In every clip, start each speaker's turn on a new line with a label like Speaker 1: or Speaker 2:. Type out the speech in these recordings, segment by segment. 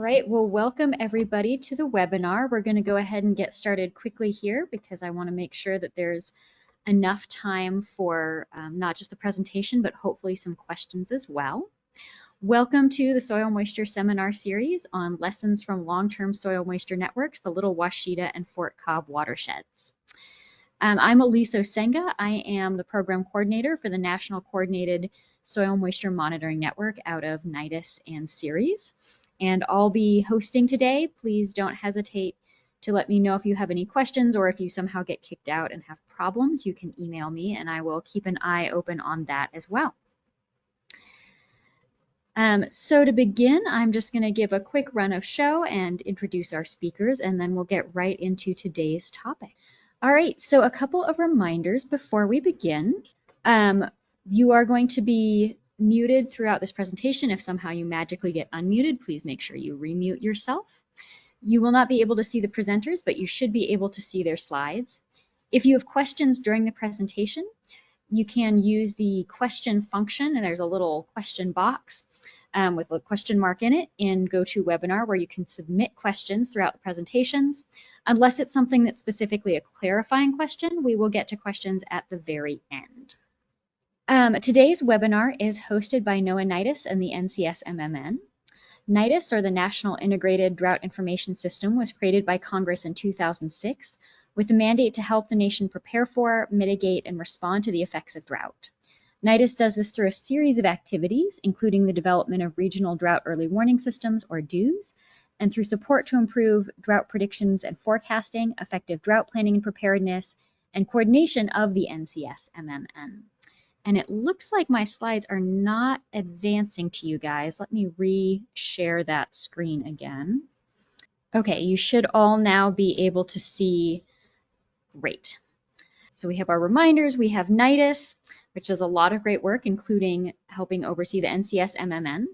Speaker 1: right, well, welcome everybody to the webinar. We're going to go ahead and get started quickly here because I want to make sure that there's enough time for not just the presentation, but hopefully some questions as well. Welcome to the Soil Moisture Seminar Series on lessons from long-term soil moisture networks, the Little Washita and Fort Cobb watersheds. I'm Elise Osenga. I am the program coordinator for the National Coordinated Soil Moisture Monitoring Network out of NIDIS and Ceres. And I'll be hosting today. Please don't hesitate to let me know if you have any questions or if you somehow get kicked out and have problems. You can email me and I will keep an eye open on that as well. So to begin, I'm just going to give a quick run of show and introduce our speakers, and then we'll get right into today's topic. All right, so a couple of reminders before we begin. You are going to be muted throughout this presentation. If somehow you magically get unmuted, please make sure you remute yourself. You will not be able to see the presenters, but you should be able to see their slides. If you have questions during the presentation, you can use the question function, and there's a little question box with a question mark in it in GoToWebinar where you can submit questions throughout the presentations. Unless it's something that's specifically a clarifying question, we will get to questions at the very end. Today's webinar is hosted by NOAA NIDIS and the NCS MMN. NIDIS, or the National Integrated Drought Information System, was created by Congress in 2006 with the mandate to help the nation prepare for, mitigate, and respond to the effects of drought. NIDIS does this through a series of activities, including the development of regional drought early warning systems, or DEWS, and through support to improve drought predictions and forecasting, effective drought planning and preparedness, and coordination of the NCS MMN. And it looks like my slides are not advancing to you guys. Let me re-share that screen again. Okay, you should all now be able to see. Great. So we have our reminders. We have NIDIS, which does a lot of great work, including helping oversee the NCS MMN.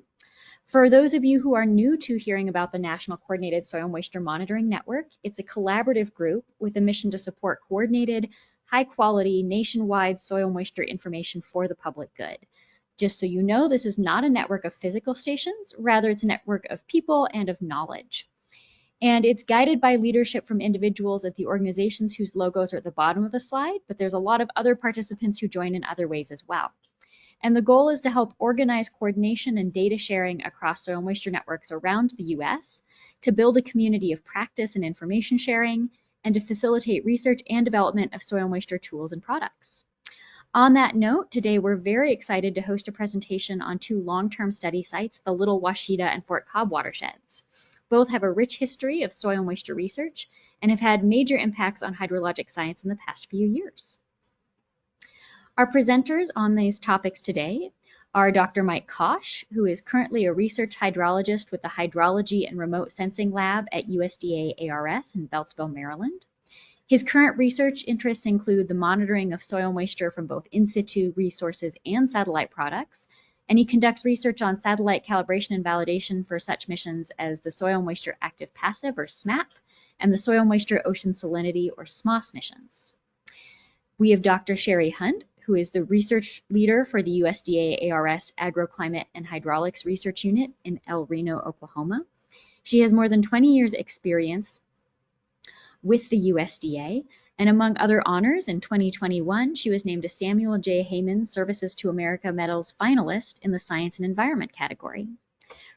Speaker 1: For those of you who are new to hearing about the National Coordinated Soil Moisture Monitoring Network, it's a collaborative group with a mission to support coordinated, high-quality, nationwide soil moisture information for the public good. Just so you know, this is not a network of physical stations, rather it's a network of people and of knowledge. And it's guided by leadership from individuals at the organizations whose logos are at the bottom of the slide, but there's a lot of other participants who join in other ways as well. And the goal is to help organize coordination and data sharing across soil moisture networks around the US, to build a community of practice and information sharing, and to facilitate research and development of soil moisture tools and products. On that note, today we're very excited to host a presentation on two long-term study sites, the Little Washita and Fort Cobb watersheds. Both have a rich history of soil moisture research and have had major impacts on hydrologic science in the past few years. Our presenters on these topics today are Dr. Mike Kosh, who is currently a research hydrologist with the Hydrology and Remote Sensing Lab at USDA ARS in Beltsville, Maryland. His current research interests include the monitoring of soil moisture from both in situ resources and satellite products, and he conducts research on satellite calibration and validation for such missions as the Soil Moisture Active Passive, or SMAP, and the Soil Moisture Ocean Salinity, or SMOS missions. We have Dr. Sherry Hunt, who is the research leader for the USDA ARS Agroclimate and Hydraulics Research Unit in El Reno, Oklahoma. She has more than 20 years experience with the USDA, and among other honors, in 2021, she was named a Samuel J. Heyman Services to America Medals finalist in the Science and Environment category.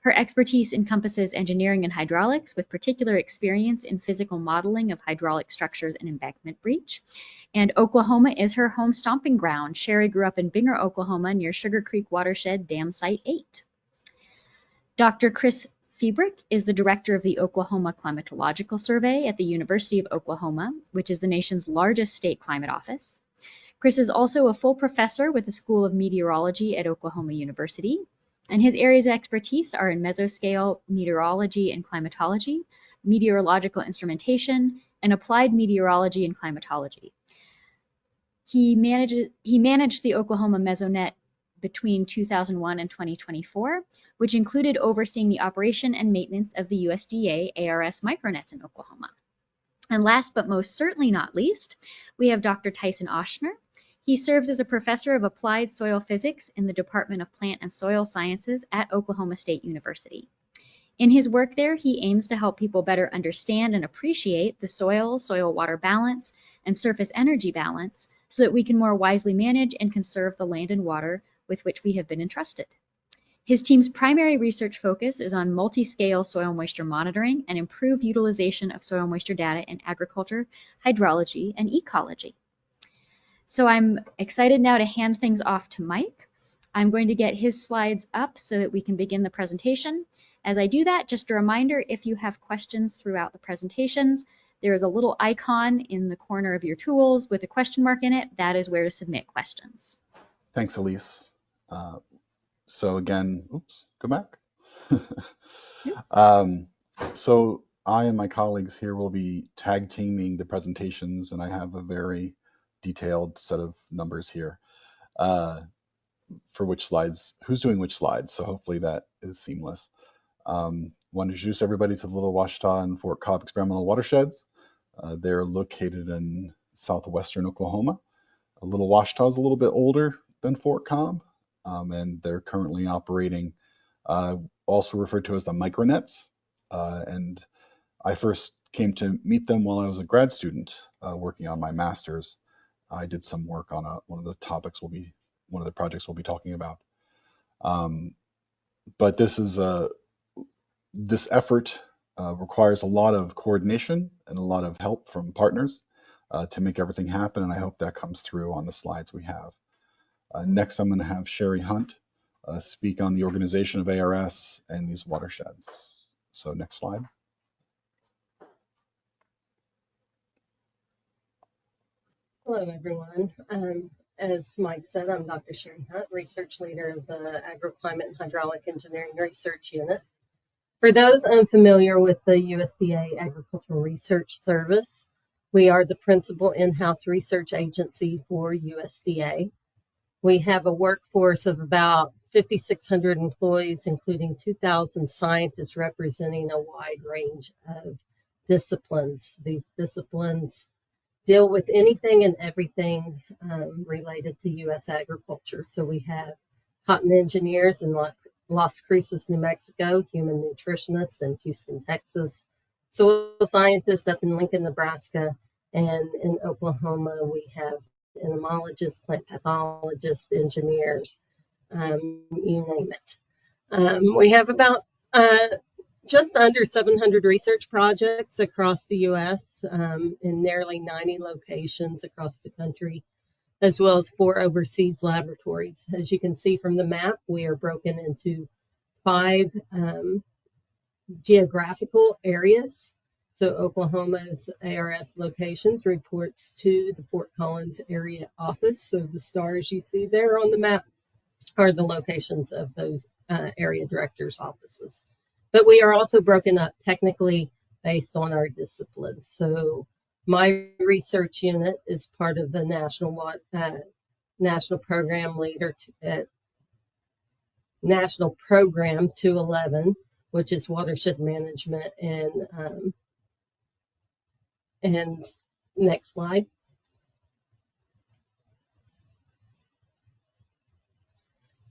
Speaker 1: Her expertise encompasses engineering and hydraulics, with particular experience in physical modeling of hydraulic structures and embankment breach. And Oklahoma is her home stomping ground. Sherry grew up in Binger, Oklahoma, near Sugar Creek Watershed Dam Site 8. Dr. Chris Fiebrick is the director of the Oklahoma Climatological Survey at the University of Oklahoma, which is the nation's largest state climate office. Chris is also a full professor with the School of Meteorology at Oklahoma University, and his areas of expertise are in mesoscale meteorology and climatology, meteorological instrumentation, and applied meteorology and climatology. He managed the Oklahoma Mesonet between 2001 and 2024, which included overseeing the operation and maintenance of the USDA ARS micronets in Oklahoma. And last but most certainly not least, we have Dr. Tyson Oshner. He serves as a professor of applied soil physics in the Department of Plant and Soil Sciences at Oklahoma State University. In his work there, he aims to help people better understand and appreciate the soil-water balance, and surface energy balance so that we can more wisely manage and conserve the land and water with which we have been entrusted. His team's primary research focus is on multi-scale soil moisture monitoring and improved utilization of soil moisture data in agriculture, hydrology, and ecology. So I'm excited now to hand things off to Mike. I'm going to get his slides up so that we can begin the presentation. As I do that, just a reminder, if you have questions throughout the presentations, there is a little icon in the corner of your tools with a question mark in it. That is where to submit questions.
Speaker 2: Thanks, Elise. So again, oops, go back. So I and my colleagues here will be tag teaming the presentations, and I have a very detailed set of numbers here for which slides, who's doing which slides. So hopefully that is seamless. Want to introduce everybody to the Little Washita and Fort Cobb experimental watersheds. They're located in southwestern Oklahoma. Little Washita is a little bit older than Fort Cobb, and they're currently operating, also referred to as the micronets. And I first came to meet them while I was a grad student working on my master's. I did some work on one of the projects we'll be talking about. But this effort requires a lot of coordination and a lot of help from partners to make everything happen, and I hope that comes through on the slides we have. Next, I'm going to have Sherry Hunt speak on the organization of ARS and these watersheds. So next slide.
Speaker 3: Hello, everyone. As Mike said, I'm Dr. Sherry Hunt, research leader of the Agroclimate and Hydraulic Engineering Research Unit. For those unfamiliar with the USDA Agricultural Research Service, we are the principal in-house research agency for USDA. We have a workforce of about 5,600 employees, including 2,000 scientists representing a wide range of disciplines. These disciplines deal with anything and everything related to U.S. agriculture. So we have cotton engineers in Las Cruces, New Mexico, human nutritionists in Houston, Texas, soil scientists up in Lincoln, Nebraska, and in Oklahoma we have entomologists, plant pathologists, engineers, you name it. We have about just under 700 research projects across the U.S. In nearly 90 locations across the country, as well as 4 overseas laboratories. As you can see from the map, we are broken into 5 geographical areas. So Oklahoma's ARS locations reports to the Fort Collins area office. So the stars you see there on the map are the locations of those area directors' offices. But we are also broken up technically based on our disciplines. So my research unit is part of the National Program Leader National Program 211, which is watershed management and next slide.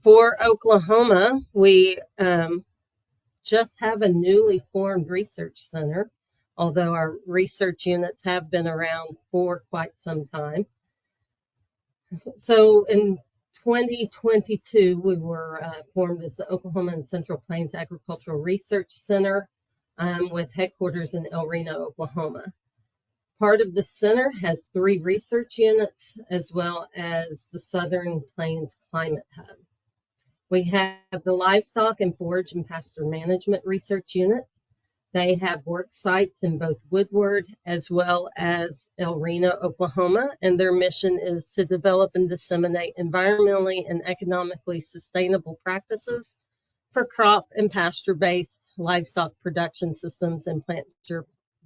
Speaker 3: For Oklahoma, we just have a newly formed research center, although our research units have been around for quite some time. So in 2022, we were formed as the Oklahoma and Central Plains Agricultural Research Center with headquarters in El Reno, Oklahoma. Part of the center has 3 research units as well as the Southern Plains Climate Hub. We have the Livestock and Forage and Pasture Management Research Unit. They have work sites in both Woodward as well as El Reno, Oklahoma, and their mission is to develop and disseminate environmentally and economically sustainable practices for crop and pasture-based livestock production systems and plant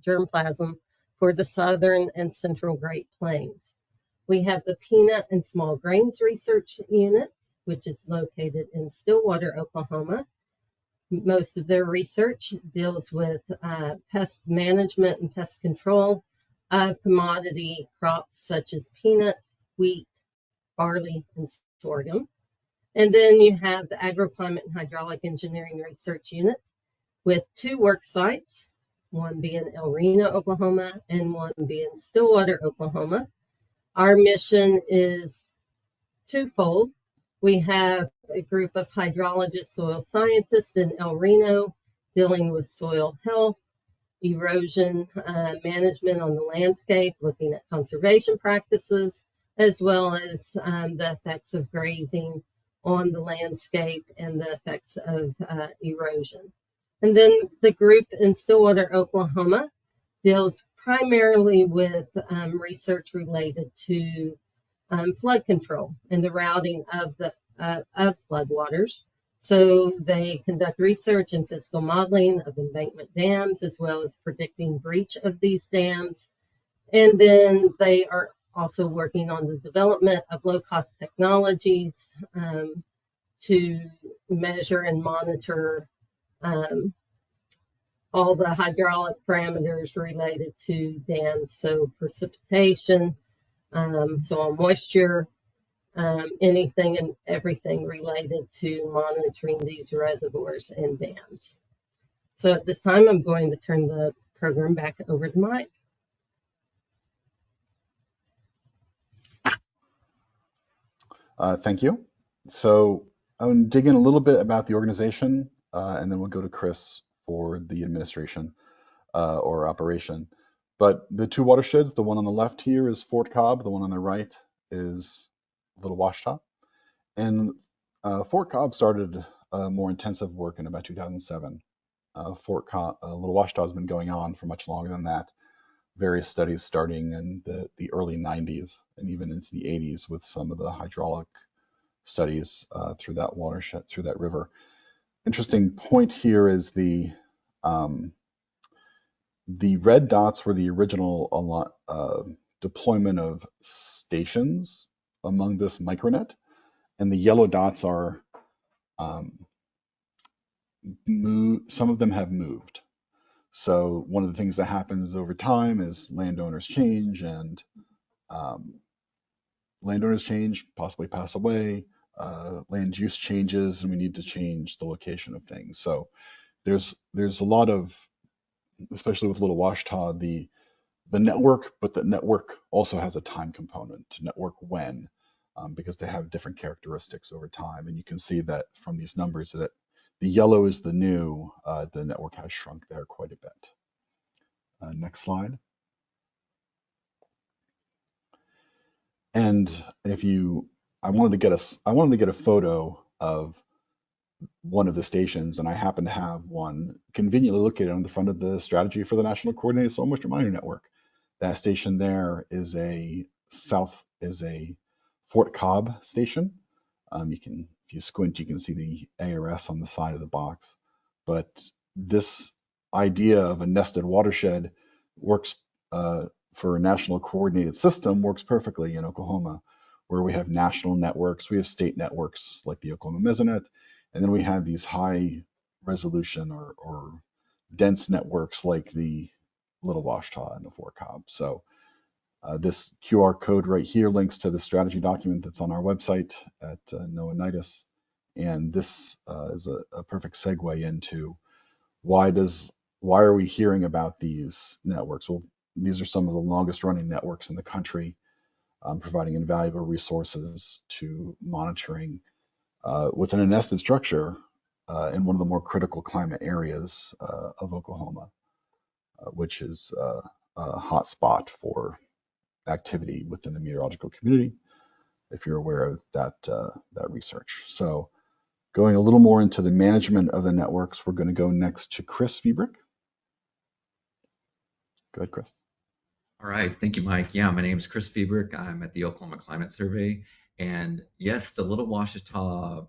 Speaker 3: germplasm for the Southern and Central Great Plains. We have the Peanut and Small Grains Research Unit, which is located in Stillwater, Oklahoma. Most of their research deals with pest management and pest control of commodity crops such as peanuts, wheat, barley, and sorghum. And then you have the Agroclimate and Hydraulic Engineering Research Unit. with 2 work sites, one being El Reno, Oklahoma, and one being Stillwater, Oklahoma. Our mission is twofold. We have a group of hydrologists, soil scientists in El Reno dealing with soil health, erosion management on the landscape, looking at conservation practices, as well as the effects of grazing on the landscape and the effects of erosion. And then the group in Stillwater, Oklahoma deals primarily with research related to flood control and the routing of floodwaters. So they conduct research and physical modeling of embankment dams, as well as predicting breach of these dams. And then they are also working on the development of low-cost technologies to measure and monitor all the hydraulic parameters related to dams, so precipitation, soil moisture, anything and everything related to monitoring these reservoirs and dams. So at this time, I'm going to turn the program back over to Mike.
Speaker 2: Thank you. So I'm going to dig in a little bit about the organization, and then we'll go to Chris for the administration or operation. But the 2 watersheds, the one on the left here is Fort Cobb, the one on the right is Little Washita. And Fort Cobb started more intensive work in about 2007. Little Washita has been going on for much longer than that. Various studies starting in the early 90s and even into the 80s with some of the hydraulic studies through that watershed, through that river. Interesting point here is the red dots were the original deployment of stations among this micronet, and the yellow dots are some of them have moved. So one of the things that happens over time is landowners change, and possibly pass away, land use changes, and we need to change the location of things. So there's a lot of, especially with Little Washita, the network, but the network also has a time component to network when, because they have different characteristics over time. And you can see that from these numbers that the yellow is the new, the network has shrunk there quite a bit. Next slide. And I wanted to get a photo of one of the stations, and I happen to have one conveniently located on the front of the strategy for the National Coordinated Soil Moisture Monitoring Network. That station there is a Fort Cobb station. If you squint, you can see the ARS on the side of the box. But this idea of a nested watershed works for a national coordinated system works perfectly in Oklahoma, where we have national networks, we have state networks like the Oklahoma Mesonet, and then we have these high resolution or dense networks like the Little Washita and the Fort Cobb. So this QR code right here links to the strategy document that's on our website at NOAA-NITIS. And this is a perfect segue into why are we hearing about these networks? Well, these are some of the longest running networks in the country, providing invaluable resources to monitoring within a nested structure in one of the more critical climate areas of Oklahoma, which is a hot spot for activity within the meteorological community, if you're aware of that research. So going a little more into the management of the networks, we're going to go next to Chris Fiebrick. Go ahead, Chris.
Speaker 4: All right, thank you, Mike. Yeah, my name is Chris Fiebrick. I'm at the Oklahoma Climate Survey. And yes, the Little Washita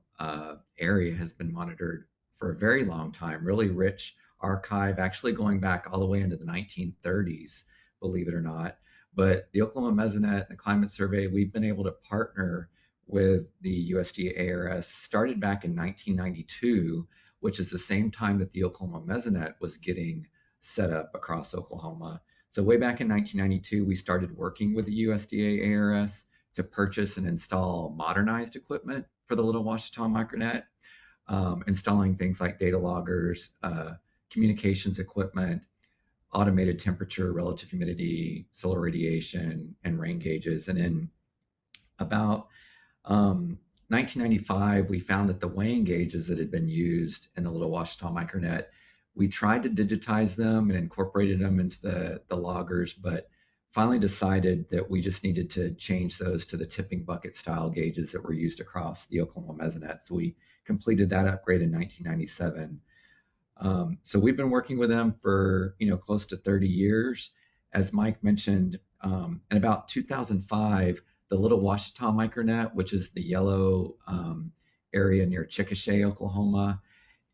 Speaker 4: area has been monitored for a very long time, really rich archive, actually going back all the way into the 1930s, believe it or not. But the Oklahoma Mesonet and the Climate Survey, we've been able to partner with the USDA ARS, started back in 1992, which is the same time that the Oklahoma Mesonet was getting set up across Oklahoma. So way back in 1992, we started working with the USDA ARS to purchase and install modernized equipment for the Little Washita micronet, installing things like data loggers, communications equipment, automated temperature, relative humidity, solar radiation, and rain gauges. And in about 1995, we found that the weighing gauges that had been used in the Little Washita Micronet, we tried to digitize them and incorporated them into the loggers, but finally decided that we just needed to change those to the tipping bucket style gauges that were used across the Oklahoma Mesonet. So we completed that upgrade in 1997. So we've been working with them for close to 30 years. As Mike mentioned, in about 2005, the Little Washita Micronet, which is the yellow area near Chickasha, Oklahoma,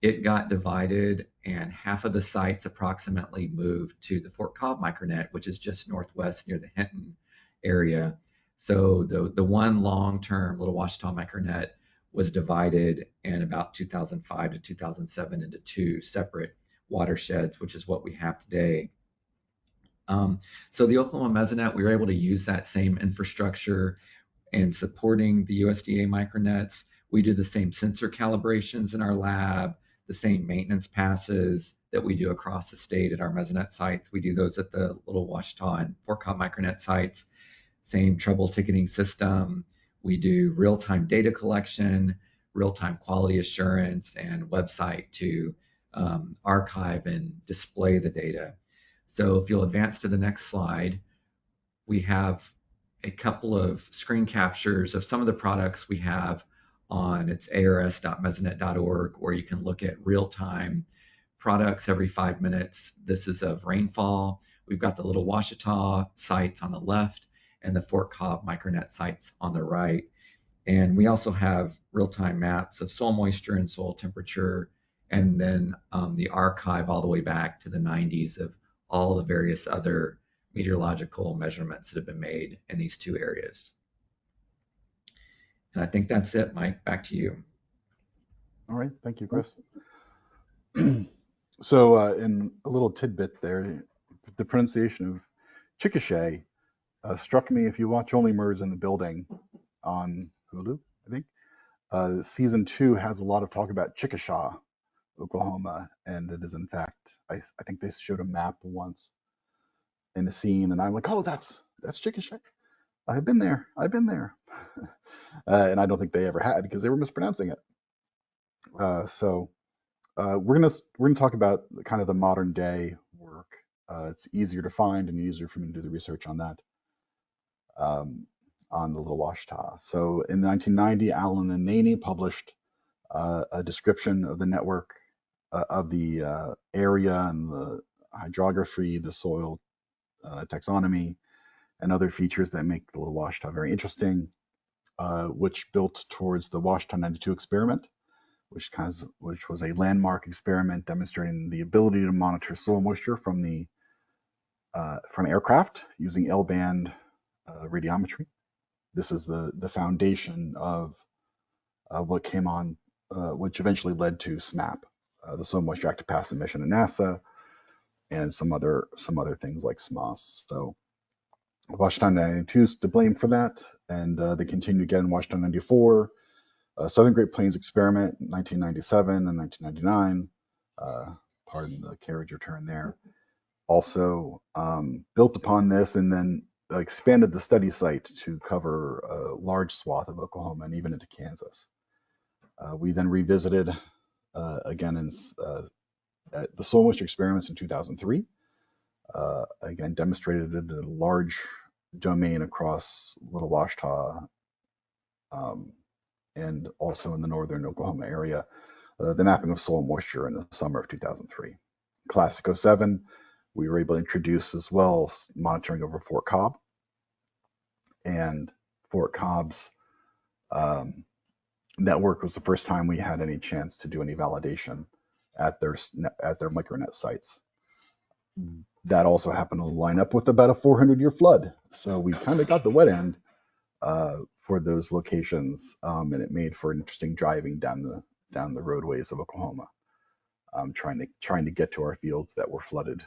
Speaker 4: it got divided, and half of the sites approximately moved to the Fort Cobb Micronet, which is just northwest near the Hinton area. So the one long-term Little Washita Micronet was divided in about 2005 to 2007 into two separate watersheds, which is what we have today. So the Oklahoma Mesonet, we were able to use that same infrastructure in supporting the USDA micronets. We do the same sensor calibrations in our lab, the same maintenance passes that we do across the state at our Mesonet sites. We do those at the Little Washita and Fort Cobb Micronet sites. Same trouble ticketing system. We do real-time data collection, real-time quality assurance, and website to archive and display the data. So if you'll advance to the next slide, we have a couple of screen captures of some of the products we have on its ars.mesonet.org, where you can look at real-time products every 5 minutes. This is of rainfall. We've got the Little Washita sites on the left and the Fort Cobb Micronet sites on the right. And we also have real-time maps of soil moisture and soil temperature, and then the archive all the way back to the 90s of all the various other meteorological measurements that have been made in these two areas. And I think that's it, Mike. Back to you.
Speaker 2: All right, thank you, Chris. So in a little tidbit there, the pronunciation of Chickasha struck me. If you watch Only Murders in the Building on Hulu, I think, season 2 has a lot of talk about Chickasha, Oklahoma, and it is in fact, I think they showed a map once in a scene, and I'm like, oh, that's Chickasha. I've been there. And I don't think they ever had, because they were mispronouncing it. So we're gonna talk about kind of the modern day work. It's easier to find and easier for me to do the research on that, on the Little Washita. So in 1990, Allen and Naney published a description of the network, of the area and the hydrography, the soil taxonomy, and other features that make the Little Washita very interesting, which built towards the Washita 92 experiment, which was a landmark experiment demonstrating the ability to monitor soil moisture from aircraft using L-band radiometry. This is the foundation of what came on, which eventually led to SMAP, the Soil Moisture Active Passive Mission at NASA, and some other things like SMOS. So Washita 92 is to blame for that, and they continued again in Washita 94. Southern Great Plains experiment in 1997 and 1999. Pardon the carriage return there. Also built upon this and then expanded the study site to cover a large swath of Oklahoma and even into Kansas. We then revisited again at the soil moisture experiments in 2003. Again, demonstrated a large domain across Little Washita, and also in the northern Oklahoma area, the mapping of soil moisture in the summer of 2003. Classic 07, we were able to introduce as well monitoring over Fort Cobb, and Fort Cobb's network was the first time we had any chance to do any validation at their micronet sites. That also happened to line up with about a 400-year flood, so we kind of got the wet end for those locations, and it made for interesting driving down the roadways of Oklahoma, trying to get to our fields that were flooded,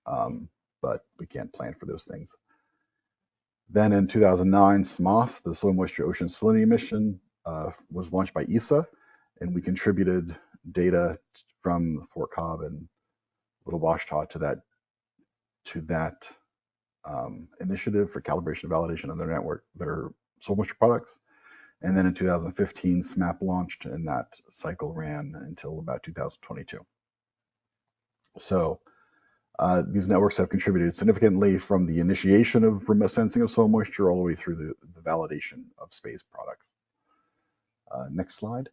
Speaker 2: but we can't plan for those things. Then in 2009, SMOS, the Soil Moisture Ocean Salinity Mission, was launched by ESA, and we contributed data from Fort Cobb and Little Washita to that initiative for calibration and validation of their network, their soil moisture products. And then in 2015, SMAP launched, and that cycle ran until about 2022. So these networks have contributed significantly from the initiation of remote sensing of soil moisture all the way through the validation of space products. Next slide.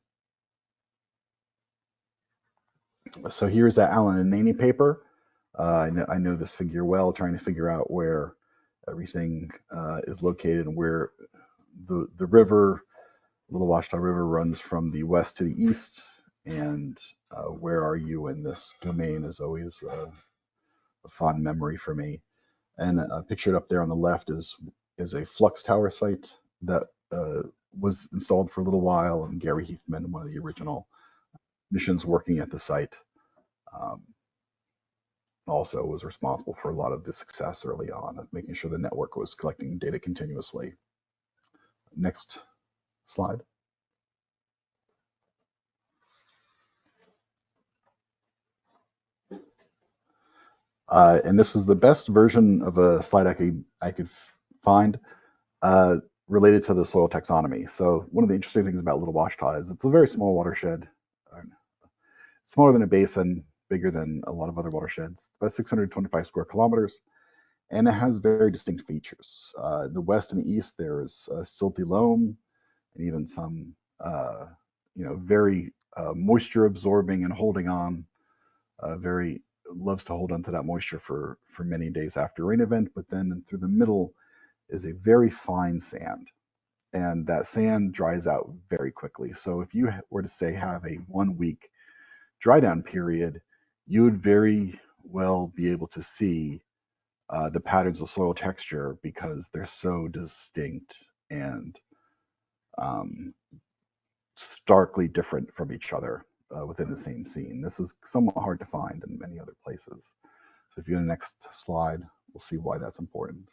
Speaker 2: So here's that Allen and Naney paper. I know this figure well, trying to figure out where everything is located and where the river, Little Washita River, runs from the west to the east, and where are you in this domain is always a fond memory for me. And pictured up there on the left is a flux tower site that was installed for a little while, and Gary Heathman, one of the original missions working at the site, um, also was responsible for a lot of the success early on of making sure the network was collecting data continuously. Next slide. And this is the best version of a slide I could find related to the soil taxonomy. So one of the interesting things about Little Washita is it's a very small watershed, smaller than a basin, bigger than a lot of other watersheds, about 625 square kilometers, and it has very distinct features. The west and the east, there is silty loam, and even some, very moisture absorbing and holding on. Very loves to hold onto that moisture for many days after a rain event. But then through the middle is a very fine sand, and that sand dries out very quickly. So if you were to say have a 1 week dry down period, you would very well be able to see the patterns of soil texture because they're so distinct and um, starkly different from each other within the same scene. This is somewhat hard to find in many other places. So if you go to the next slide, we'll see why that's important.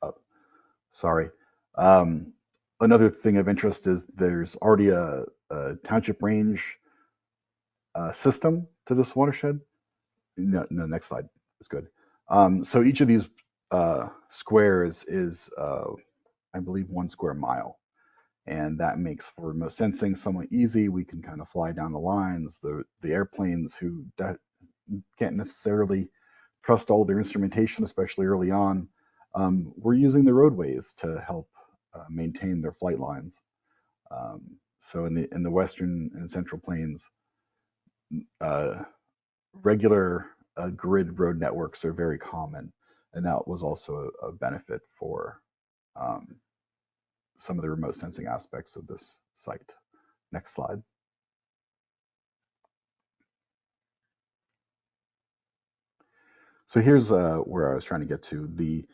Speaker 2: Oh, sorry. Another thing of interest is there's already a township range system to this watershed. No, next slide is good. So each of these squares is, I believe, 1 square mile, and that makes for remote sensing somewhat easy. We can kind of fly down the lines. The airplanes who can't necessarily trust all their instrumentation, especially early on, we're using the roadways to help maintain their flight lines. So in the western and central plains, regular grid road networks are very common, and that was also a benefit for um, some of the remote sensing aspects of this site. Next slide. So here's where I was trying to get to. The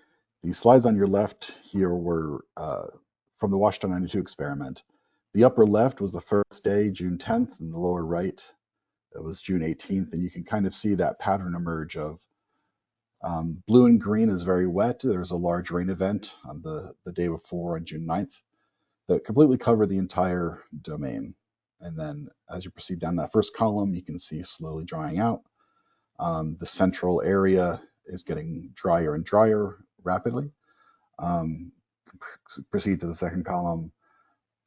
Speaker 2: slides on your left here were from the Washita 92 experiment. The upper left was the first day, June 10th, and the lower right, it was June 18th, and you can kind of see that pattern emerge of blue and green is very wet. There's a large rain event on the day before on June 9th that completely covered the entire domain. And then as you proceed down that first column, you can see slowly drying out. The central area is getting drier and drier rapidly. Um, Proceed to the second column,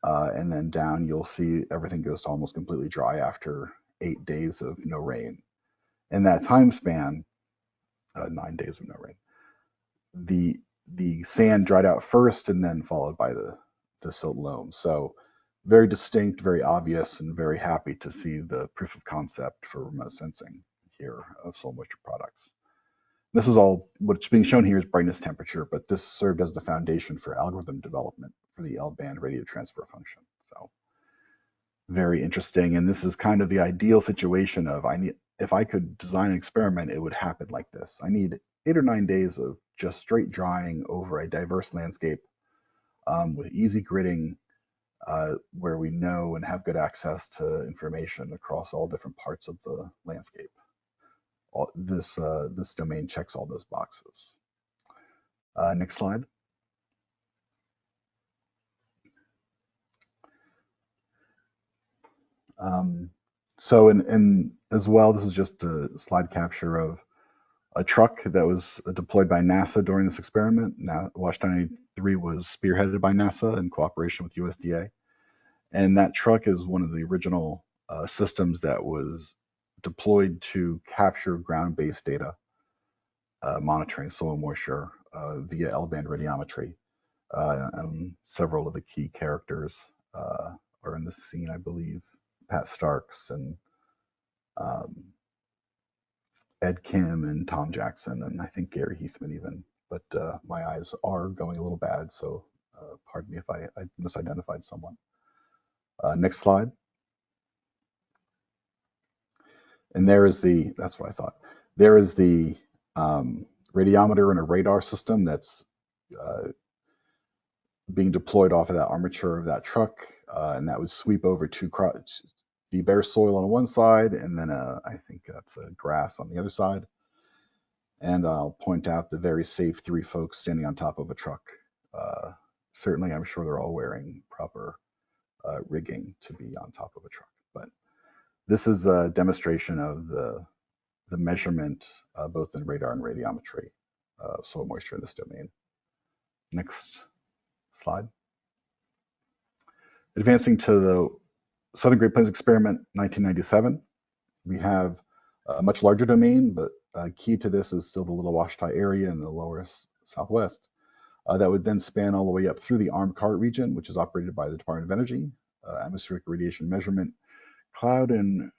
Speaker 2: and then down you'll see everything goes to almost completely dry after 8 days of no rain. In that time span, 9 days of no rain, the sand dried out first and then followed by the silt loam. So very distinct, very obvious, and very happy to see the proof of concept for remote sensing here of soil moisture products. This is all, what's being shown here is brightness temperature, but this served as the foundation for algorithm development for the L-band radio transfer function. So very interesting. And this is kind of the ideal situation of, if I could design an experiment, it would happen like this. I need 8 or 9 days of just straight drying over a diverse landscape with easy gridding, where we know and have good access to information across all different parts of the landscape. This domain checks all those boxes. Next slide. So, and as well, this is just a slide capture of a truck that was deployed by NASA during this experiment. Now, Washington 93 was spearheaded by NASA in cooperation with USDA. And that truck is one of the original systems that was deployed to capture ground-based data, monitoring soil moisture via L-band radiometry. And several of the key characters are in the scene, I believe. Pat Starks and um, Ed Kim and Tom Jackson, and I think Gary Heathman even. But my eyes are going a little bad, so pardon me if I misidentified someone. Next slide. And there is the, that's what I thought. There is the radiometer and a radar system that's uh, being deployed off of that armature of that truck, and that would sweep over the bare soil on one side, and then I think that's grass on the other side. And I'll point out the very safe three folks standing on top of a truck. Certainly, I'm sure they're all wearing proper rigging to be on top of a truck. But this is a demonstration of the measurement, both in radar and radiometry, of soil moisture in this domain. Next slide. Advancing to the Southern Great Plains Experiment, 1997. We have a much larger domain, but key to this is still the Little Washita area in the lower southwest. That would then span all the way up through the Armed Cart region, which is operated by the Department of Energy, atmospheric radiation measurement, cloud and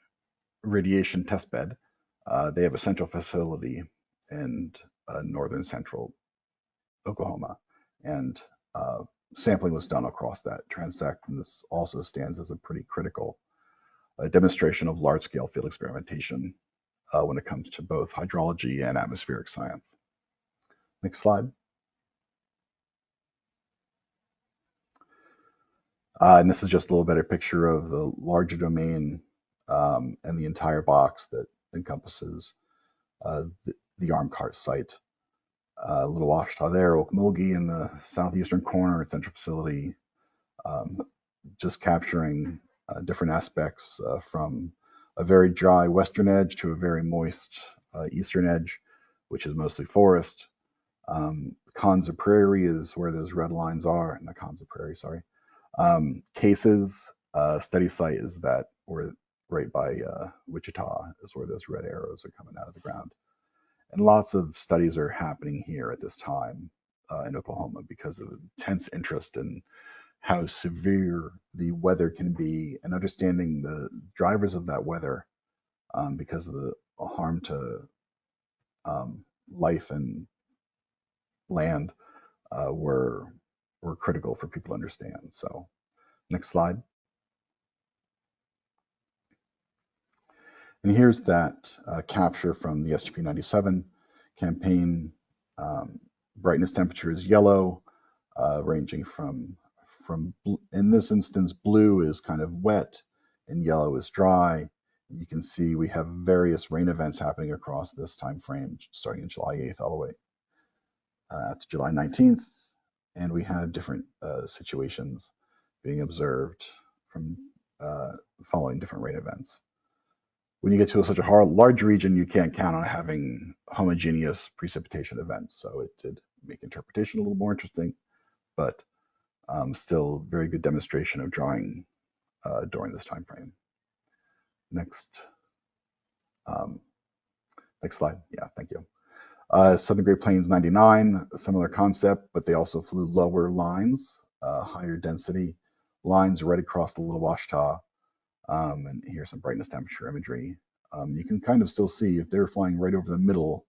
Speaker 2: radiation testbed. They have a central facility in northern central Oklahoma, and sampling was done across that transect. And this also stands as a pretty critical demonstration of large-scale field experimentation when it comes to both hydrology and atmospheric science. Next slide. And this is just a little better picture of the larger domain and the entire box that encompasses the Armed Cart site. Little Washita there, Okmulgee in the southeastern corner, central facility, just capturing different aspects from a very dry western edge to a very moist eastern edge, which is mostly forest. Konza Prairie is where those red lines are, not Konza Prairie, sorry. Cases, study site is that, or right by Wichita is where those red arrows are coming out of the ground. And lots of studies are happening here at this time in Oklahoma because of intense interest in how severe the weather can be and understanding the drivers of that weather because of the harm to life and land were critical for people to understand. So next slide. And here's that capture from the SGP-97 campaign. Brightness temperature is yellow, ranging from in this instance, blue is kind of wet and yellow is dry. You can see we have various rain events happening across this time frame, starting in July 8th all the way to July 19th. And we had different situations being observed from following different rain events. When you get to such a large region, you can't count on having homogeneous precipitation events. So it did make interpretation a little more interesting, but still very good demonstration of drawing during this time frame. Next slide. Yeah, thank you. Southern Great Plains 99, a similar concept, but they also flew lower lines, higher density lines right across the Little Washita. And here's some brightness temperature imagery. You can kind of still see if they're flying right over the middle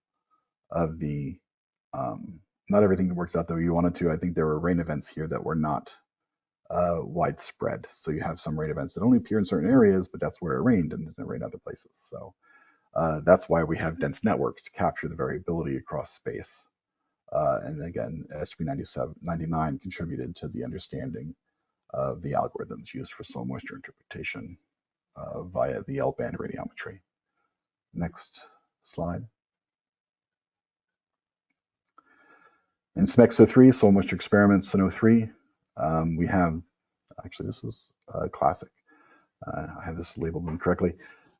Speaker 2: of the, not everything works out the way you wanted to. I think there were rain events here that were not widespread. So you have some rain events that only appear in certain areas, but that's where it rained and it didn't rain other places. So that's why we have dense networks to capture the variability across space. And again, SGP-99 contributed to the understanding of the algorithms used for soil moisture interpretation via the L-band radiometry. Next slide. In SMEX-03, soil moisture experiments in 03, we have, actually this is classic. I have this labeled incorrectly.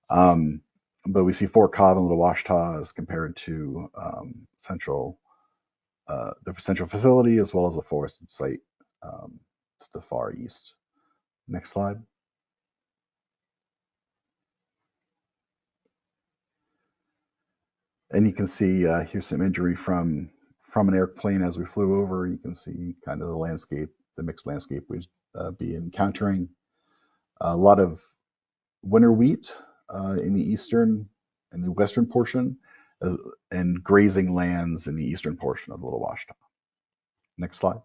Speaker 2: But we see Fort Cobb and Little Washita as compared to the central facility, as well as a forested site to the far east. Next slide. And you can see here's some imagery from an airplane as we flew over. You can see kind of the landscape, the mixed landscape we'd be encountering. A lot of winter wheat in the western portion, and grazing lands in the eastern portion of the Little Washita. Next slide.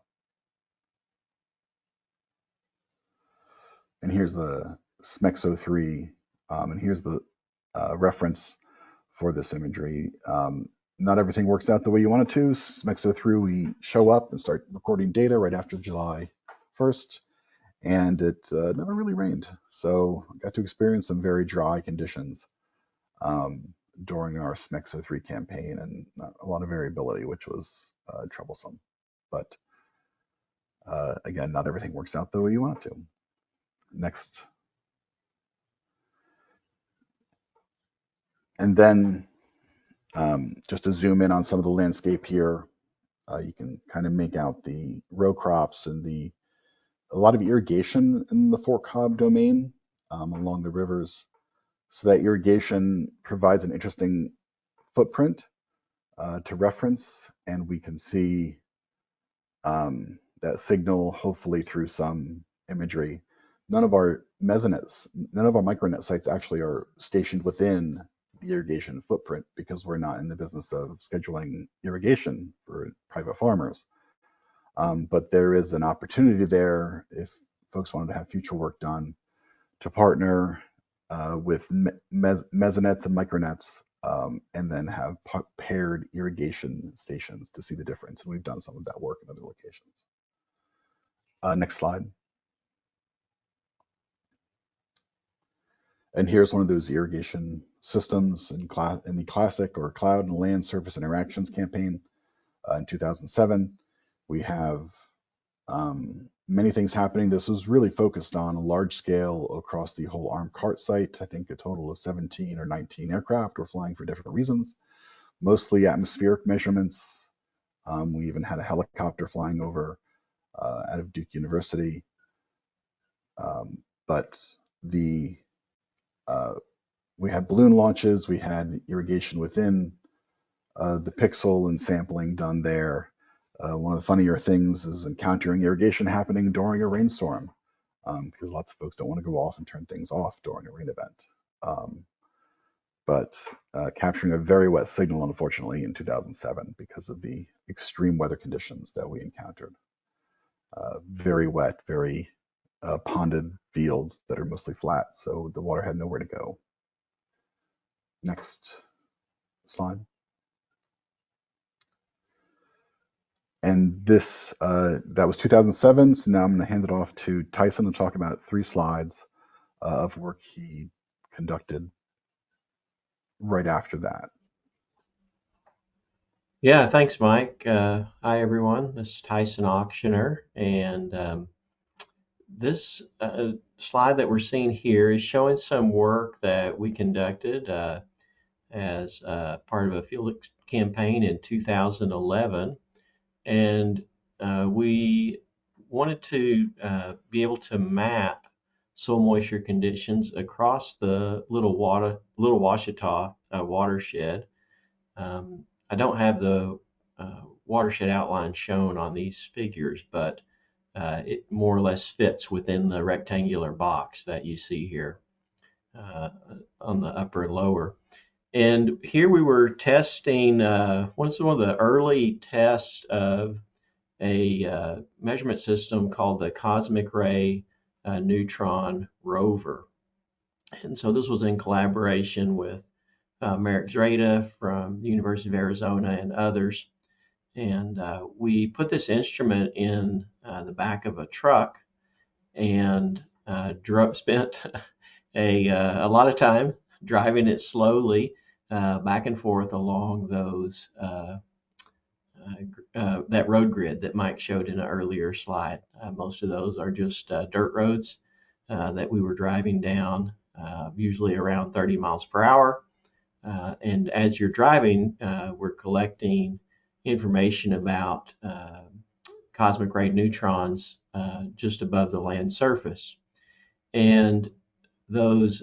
Speaker 2: And here's the SMEX03, and here's the reference for this imagery. Not everything works out the way you want it to. SMEX03, we show up and start recording data right after July 1st, and it never really rained. So I got to experience some very dry conditions during our SMEX03 campaign, and a lot of variability, which was troublesome. But again, not everything works out the way you want it to. Next. And then just to zoom in on some of the landscape here, you can kind of make out the row crops and a lot of irrigation in the Fort Cobb domain along the rivers. So that irrigation provides an interesting footprint to reference, and we can see that signal hopefully through some imagery. None of our micronet sites actually are stationed within the irrigation footprint because we're not in the business of scheduling irrigation for private farmers. But there is an opportunity there if folks wanted to have future work done to partner with mesonettes and micronets, and then have paired irrigation stations to see the difference. And we've done some of that work in other locations. Next slide. And here's one of those irrigation systems in the classic or cloud and land surface interactions campaign in 2007. We have many things happening. This was really focused on a large scale across the whole armed cart site. I think a total of 17 or 19 aircraft were flying for different reasons, mostly atmospheric measurements. We even had a helicopter flying over out of Duke University. But we had balloon launches, we had irrigation within the pixel and sampling done there. One of the funnier things is encountering irrigation happening during a rainstorm, because lots of folks don't want to go off and turn things off during a rain event. But capturing a very wet signal, unfortunately, in 2007 because of the extreme weather conditions that we encountered. Very wet, very ponded fields that are mostly flat, so the water had nowhere to go. Next slide. And this, that was 2007, so now I'm going to hand it off to Tyson to talk about 3 slides of work he conducted right after that.
Speaker 5: Yeah, thanks, Mike. Hi, everyone. This is Tyson Auctioner, and this slide that we're seeing here is showing some work that we conducted as part of a field campaign in 2011, and we wanted to be able to map soil moisture conditions across the Little Washita watershed. I don't have the watershed outline shown on these figures, but it more or less fits within the rectangular box that you see here on the upper and lower. And here we were testing one of the early tests of a measurement system called the Cosmic Ray Neutron Rover. And so this was in collaboration with Merrick Zrada from the University of Arizona and others. And we put this instrument in the back of a truck and spent a lot of time driving it slowly back and forth along those that road grid that Mike showed in an earlier slide. Most of those are just dirt roads, that we were driving down, usually around 30 miles per hour. And as you're driving, we're collecting information about cosmic ray neutrons just above the land surface. And those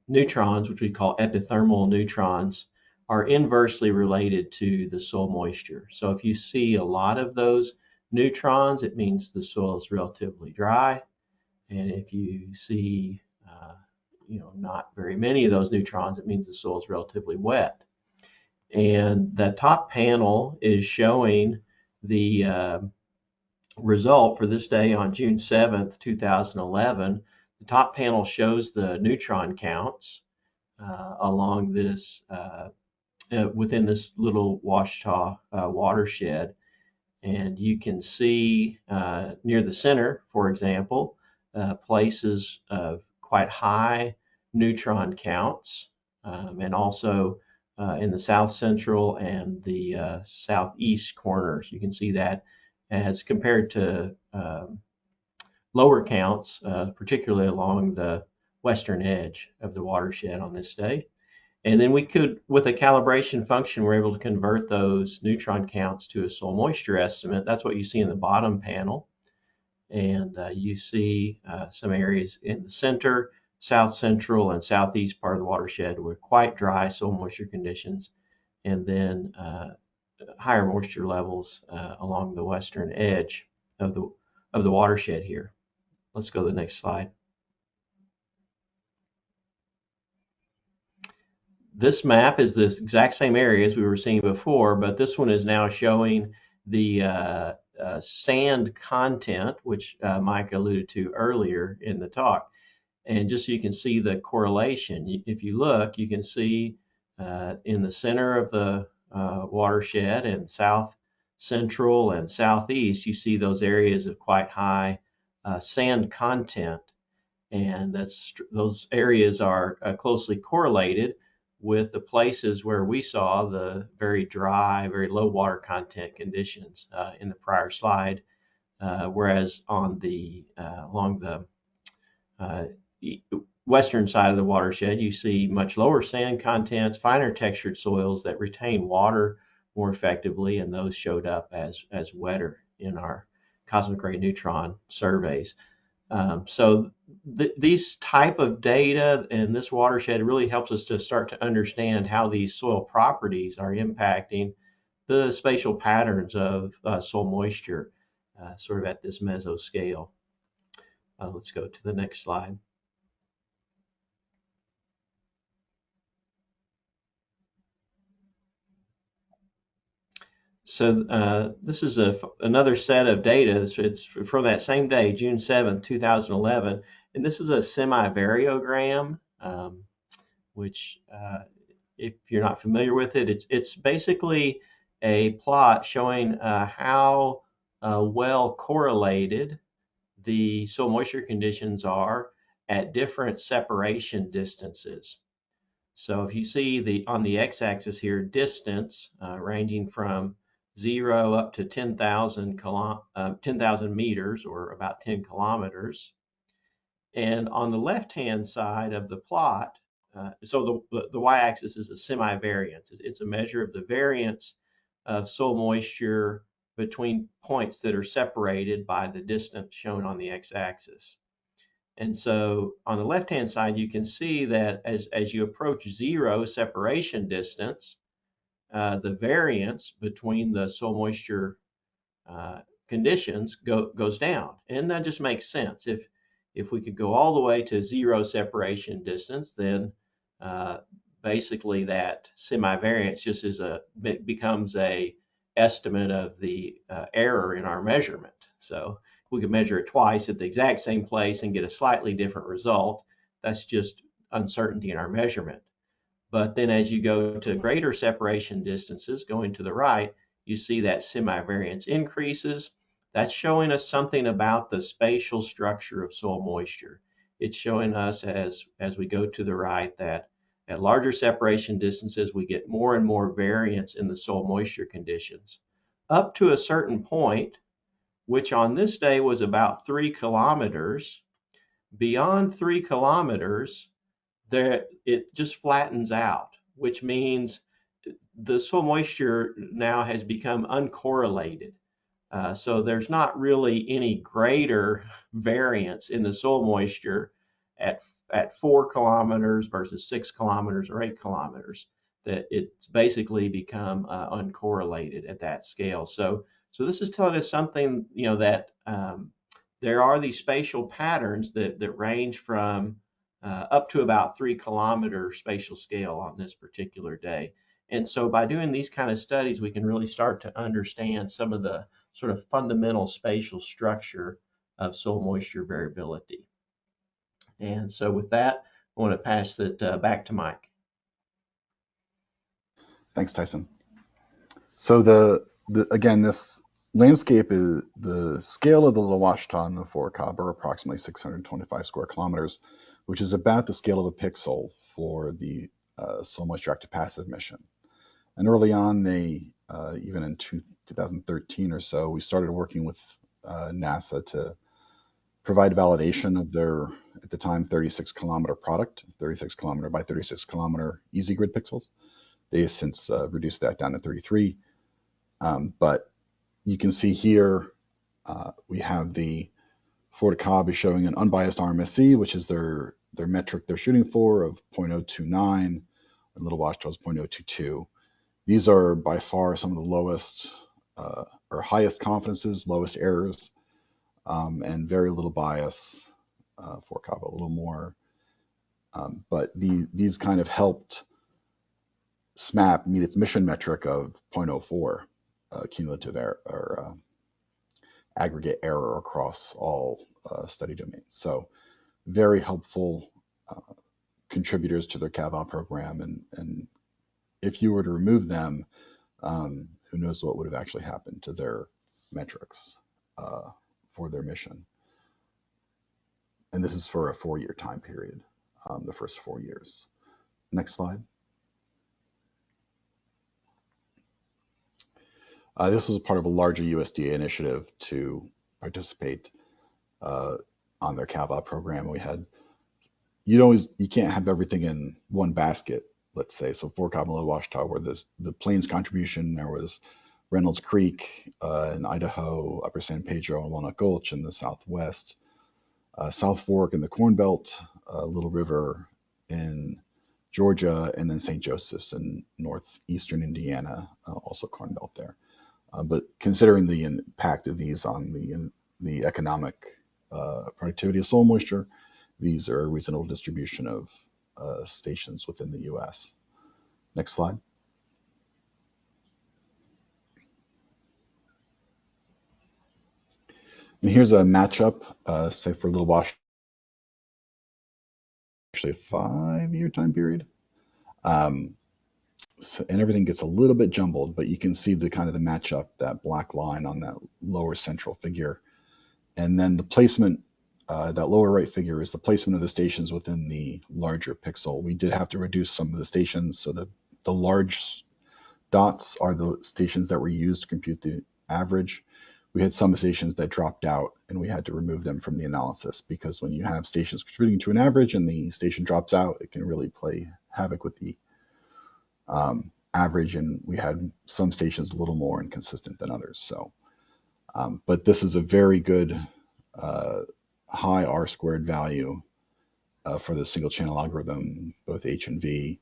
Speaker 5: neutrons, which we call epithermal neutrons, are inversely related to the soil moisture. So if you see a lot of those neutrons, it means the soil is relatively dry. And if you see not very many of those neutrons, it means the soil is relatively wet. And the top panel is showing the result for this day on June 7th, 2011. The top panel shows the neutron counts along this within this little Ouachita watershed. And you can see near the center, for example, places of quite high neutron counts, and also in the south central and the southeast corners. You can see that as compared to lower counts, particularly along the western edge of the watershed on this day. And then we could, with a calibration function, we're able to convert those neutron counts to a soil moisture estimate. That's what you see in the bottom panel. And you see some areas in the center, south central, and southeast part of the watershed with quite dry soil moisture conditions, and then higher moisture levels along the western edge of the watershed here. Let's go to the next slide. This map is the exact same area as we were seeing before, but this one is now showing the sand content, which Mike alluded to earlier in the talk. And just so you can see the correlation, if you look, you can see in the center of the watershed and south central and southeast, you see those areas of quite high sand content. And those areas are closely correlated with the places where we saw the very dry, very low water content conditions in the prior slide, whereas on the along the western side of the watershed, you see much lower sand contents, finer textured soils that retain water more effectively, and those showed up as wetter in our cosmic ray neutron surveys. So these type of data in this watershed really helps us to start to understand how these soil properties are impacting the spatial patterns of soil moisture, sort of at this mesoscale. Let's go to the next slide. So this is another set of data. It's from that same day, June 7th, 2011. And this is a semi-variogram, which if you're not familiar with it, it's basically a plot showing how well correlated the soil moisture conditions are at different separation distances. So if you see on the x-axis here, distance ranging from 0 up to 10,000 meters, or about 10 kilometers. And on the left-hand side of the plot, so the y-axis is a semi-variance. It's a measure of the variance of soil moisture between points that are separated by the distance shown on the x-axis. And so on the left-hand side, you can see that as you approach 0 separation distance, the variance between the soil moisture conditions goes down. And that just makes sense. If we could go all the way to 0 separation distance, then basically that semi-variance just becomes a estimate of the error in our measurement. So we could measure it twice at the exact same place and get a slightly different result. That's just uncertainty in our measurement. But then as you go to greater separation distances, going to the right, you see that semi-variance increases. That's showing us something about the spatial structure of soil moisture. It's showing us as we go to the right that at larger separation distances, we get more and more variance in the soil moisture conditions. Up to a certain point, which on this day was about 3 kilometers, Beyond 3 kilometers, there it just flattens out, which means the soil moisture now has become uncorrelated. So there's not really any greater variance in the soil moisture at 4 kilometers versus 6 kilometers or 8 kilometers. That it's basically become uncorrelated at that scale. So this is telling us something, that there are these spatial patterns that range from up to about 3 kilometer spatial scale on this particular day. And so by doing these kind of studies, we can really start to understand some of the sort of fundamental spatial structure of soil moisture variability. And so with that, I want to pass it back to Mike.
Speaker 2: Thanks, Tyson. So again, this landscape is the scale of the Little Washita and the Fort Cobb are approximately 625 square kilometers, which is about the scale of a pixel for the soil moisture active passive mission. And early on, even in 2013 or so, we started working with NASA to provide validation of their, at the time, 36-kilometer product, 36 kilometer by 36 kilometer easy grid pixels. They have since reduced that down to 33. But you can see here, we have the Fort Cobb is showing an unbiased RMSE, which is their metric they're shooting for of 0.029, and Little Washita is 0.022. These are by far some of the lowest or highest confidences, lowest errors, and very little bias. Fort Cobb a little more, but these kind of helped SMAP meet its mission metric of 0.04 cumulative error or aggregate error across all study domains. So very helpful contributors to their CAVOP program, and if you were to remove them, who knows what would have actually happened to their metrics for their mission. And this is for a 4-year time period, the first 4 years. Next slide. This was part of a larger USDA initiative to participate on their CAVOP program. We had, you can't have everything in one basket, let's say. So Fort Cobb and Little Washita were the Plains contribution. There was Reynolds Creek in Idaho, Upper San Pedro and Walnut Gulch in the Southwest, South Fork in the Corn Belt, Little River in Georgia, and then St. Joseph's in northeastern Indiana, also Corn Belt there. But considering the impact of these on the economic productivity of soil moisture, these are a reasonable distribution of stations within the U.S. Next slide. And here's a matchup, say for Little Washita, actually a 5-year time period. So, and everything gets a little bit jumbled, but you can see the kind of the matchup, that black line on that lower central figure. And then the placement, that lower right figure is the placement of the stations within the larger pixel. We did have to reduce some of the stations, so the large dots are the stations that were used to compute the average. We had some stations that dropped out, and we had to remove them from the analysis, because when you have stations contributing to an average and the station drops out, it can really play havoc with the average, and we had some stations a little more inconsistent than others. So, but this is a very good high R squared value for the single channel algorithm, both H and V,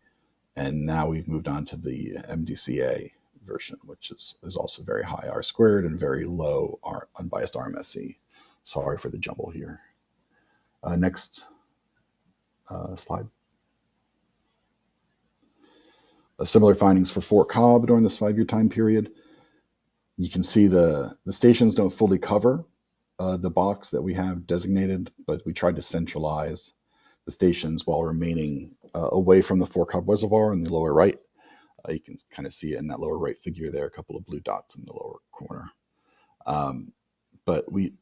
Speaker 2: and now we've moved on to the MDCA version, which is also very high R squared and very low unbiased RMSE. Sorry for the jumble here. Next slide. Similar findings for Fort Cobb during this 5-year time period. You can see the stations don't fully cover the box that we have designated, but we tried to centralize the stations while remaining away from the Fort Cobb Reservoir in the lower right. You can kind of see it in that lower right figure there, a couple of blue dots in the lower corner. But we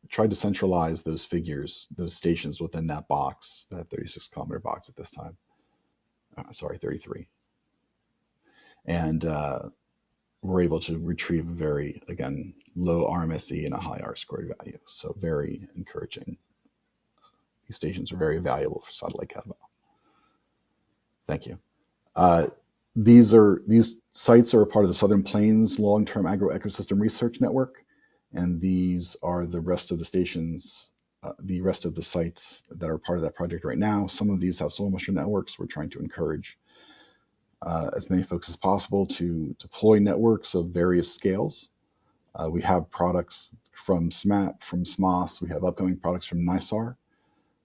Speaker 2: tried to centralize those figures, those stations within that box, that 36-kilometer box at this time. Sorry, 33. And we're able to retrieve a very, again, low RMSE and a high R squared value. So very encouraging These stations are very valuable for satellite cattle. Thank you. These sites are a part of the Southern Plains Long-Term Agroecosystem Research Network, and these are the rest of the stations, the rest of the sites that are part of that project right now. Some of these have soil moisture networks. We're trying to encourage as many folks as possible to deploy networks of various scales. We have products from SMAP, from SMOS. We have upcoming products from NISAR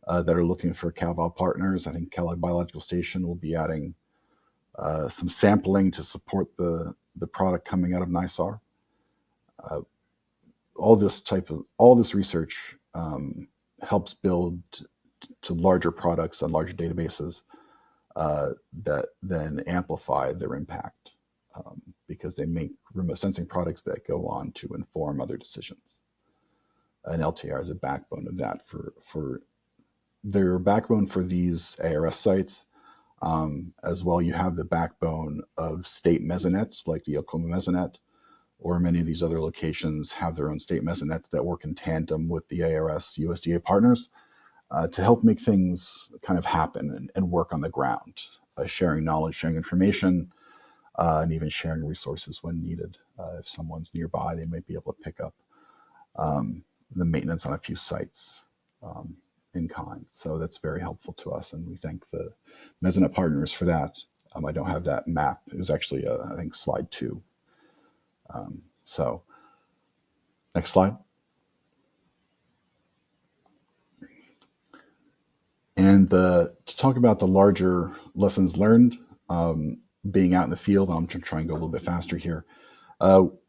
Speaker 2: that are looking for CalVal partners. I think Kellogg Biological Station will be adding some sampling to support the product coming out of NISAR. All this research helps build to larger products and larger databases that then amplify their impact because they make remote sensing products that go on to inform other decisions. And LTR is a backbone of that for their backbone for these ARS sites. As well, you have the backbone of state mesonettes like the Oklahoma Mesonet, or many of these other locations have their own state mesonets that work in tandem with the ARS USDA partners to help make things kind of happen and work on the ground, sharing knowledge, sharing information, and even sharing resources when needed. If someone's nearby, they might be able to pick up the maintenance on a few sites in kind. So that's very helpful to us, and we thank the Mesonet partners for that. I don't have that map. It was actually, I think, slide 2. So next slide. And to talk about the larger lessons learned, being out in the field, I'm going to try and go a little bit faster here.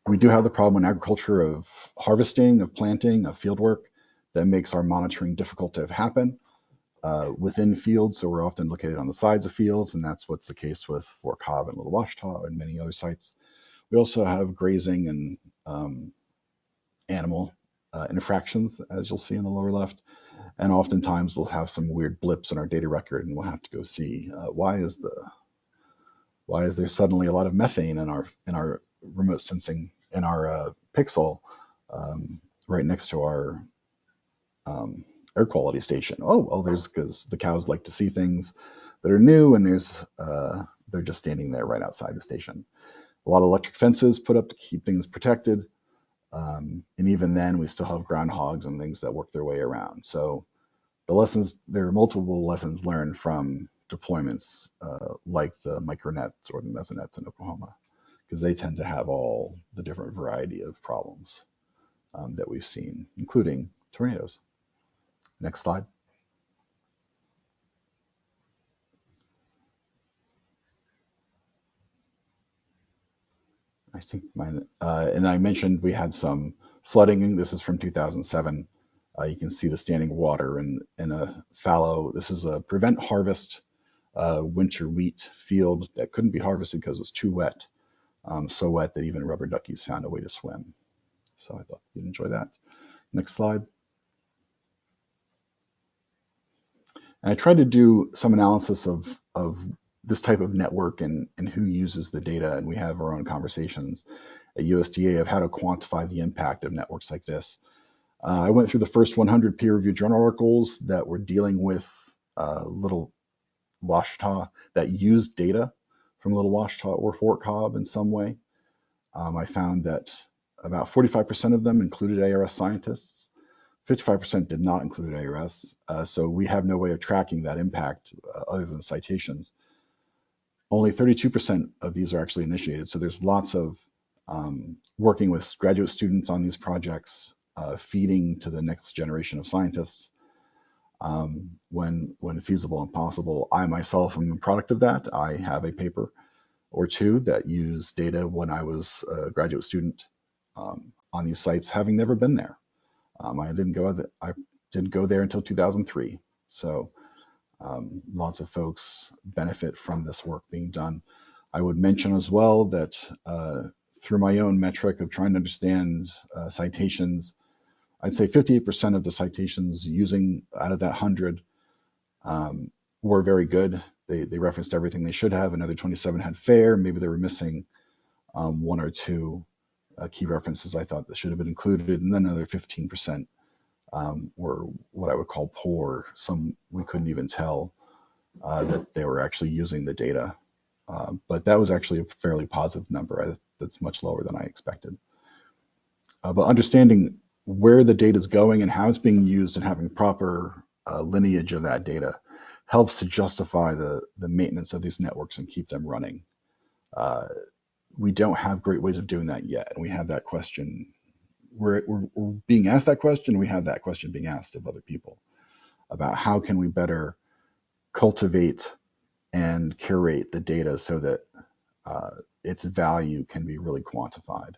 Speaker 2: We do have the problem in agriculture of harvesting, of planting, of field work that makes our monitoring difficult to happen within fields. So we're often located on the sides of fields, and that's what's the case with Fort Cobb and Little Washita and many other sites. We also have grazing and animal infractions, as you'll see in the lower left. And oftentimes we'll have some weird blips in our data record, and we'll have to go see why is there suddenly a lot of methane in our remote sensing in our pixel right next to our air quality station. Oh, well, there's because the cows like to see things that are new, and they're just standing there right outside the station. A lot of electric fences put up to keep things protected. And even then, we still have groundhogs and things that work their way around. So there are multiple lessons learned from deployments like the micronets or the mesonets in Oklahoma, because they tend to have all the different variety of problems that we've seen, including tornadoes. Next slide. I think and I mentioned we had some flooding. This is from 2007. You can see the standing water in a fallow. This is a prevent harvest winter wheat field that couldn't be harvested because it was too wet. So wet that even rubber duckies found a way to swim. So I thought you'd enjoy that. Next slide. And I tried to do some analysis of this type of network and who uses the data. And we have our own conversations at USDA of how to quantify the impact of networks like this. I went through the first 100 peer-reviewed journal articles that were dealing with Little Washita that used data from Little Washita or Fort Cobb in some way. I found that about 45% of them included ARS scientists. 55% did not include ARS, so we have no way of tracking that impact other than citations. Only 32% of these are actually initiated, so there's lots of working with graduate students on these projects, feeding to the next generation of scientists when feasible and possible. I myself am a product of that. I have a paper or two that use data when I was a graduate student on these sites, having never been there. I didn't go there until 2003. So lots of folks benefit from this work being done. I would mention as well that through my own metric of trying to understand citations, I'd say 58% of the citations using out of that 100 were very good. They referenced everything they should have. Another 27 had fair. Maybe they were missing one or two key references I thought that should have been included. And then another 15% were what I would call poor. Some we couldn't even tell that they were actually using the data. But that was actually a fairly positive number. That's much lower than I expected. But understanding where the data is going and how it's being used and having proper lineage of that data helps to justify the maintenance of these networks and keep them running. We don't have great ways of doing that yet, and we have that question. We're being asked that question. We have that question being asked of other people about how can we better cultivate and curate the data so that its value can be really quantified.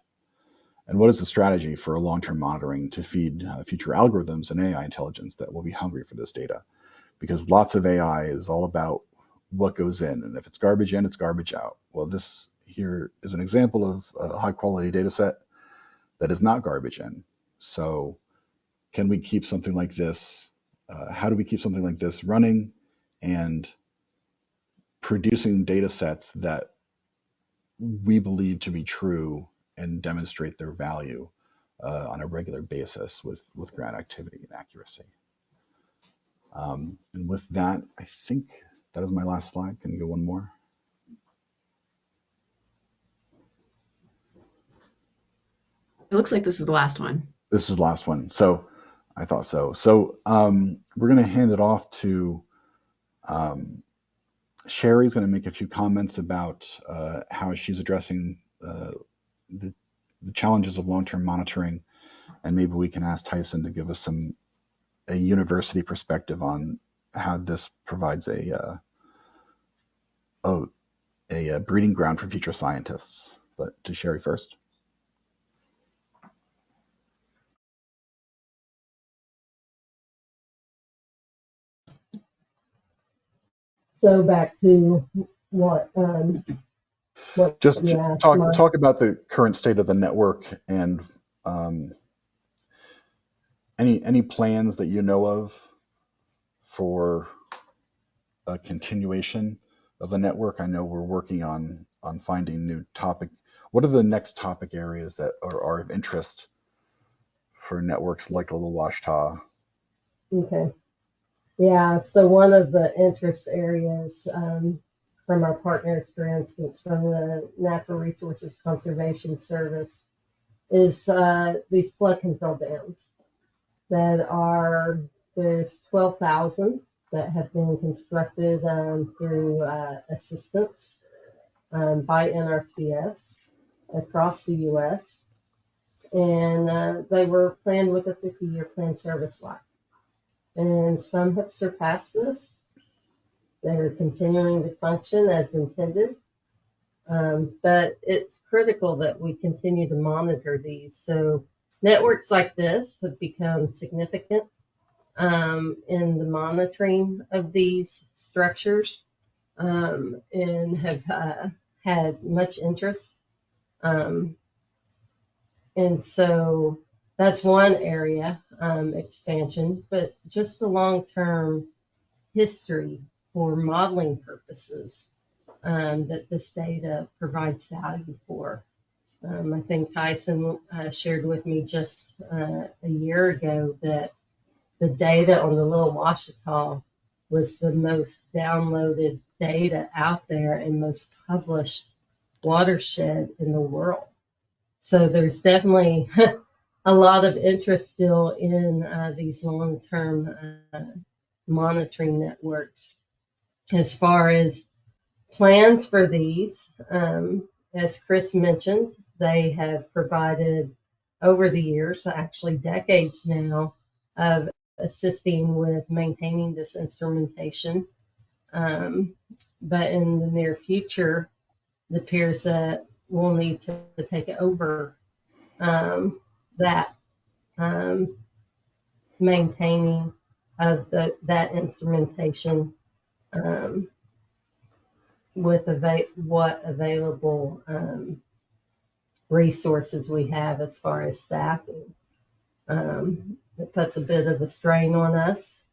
Speaker 2: And what is the strategy for long-term monitoring to feed future algorithms and AI intelligence that will be hungry for this data? Because lots of AI is all about what goes in, and if it's garbage in, it's garbage out. Well, this here is an example of a high-quality data set that is not garbage in. So can we keep something like this? How do we keep something like this running and producing data sets that we believe to be true and demonstrate their value on a regular basis with ground activity and accuracy. And with that, I think that is my last slide. Can you go one more?
Speaker 6: It looks like this is the last one.
Speaker 2: This is the last one. So I thought so. So we're going to hand it off to Sherry's going to make a few comments about how she's addressing the challenges of long-term monitoring, and maybe we can ask Tyson to give us a university perspective on how this provides a breeding ground for future scientists. But to Sherry first.
Speaker 3: So back to what
Speaker 2: Just
Speaker 3: you asked,
Speaker 2: talk about the current state of the network and any plans that you know of for a continuation of the network. I know we're working on finding new topic. What are the next topic areas that are of interest for networks like Little Washita?
Speaker 3: Okay. Yeah, so one of the interest areas from our partners, for instance, from the Natural Resources Conservation Service, is these flood control dams that are, there's 12,000 that have been constructed through assistance by NRCS across the U.S. And they were planned with a 50-year planned service life. And some have surpassed this. They're continuing to function as intended. But it's critical that we continue to monitor these. So networks like this have become significant in the monitoring of these structures and have had much interest. And so that's one area, expansion, but just the long-term history for modeling purposes that this data provides value for. I think Tyson shared with me just a year ago that the data on the Little Washita was the most downloaded data out there and most published watershed in the world. So there's definitely a lot of interest still in these long-term monitoring networks. As far as plans for these, as Chris mentioned, they have provided over the years, actually decades now, of assisting with maintaining this instrumentation. But in the near future, it appears that we'll need to take over that maintaining of that instrumentation with what available resources we have as far as staffing. It puts a bit of a strain on us,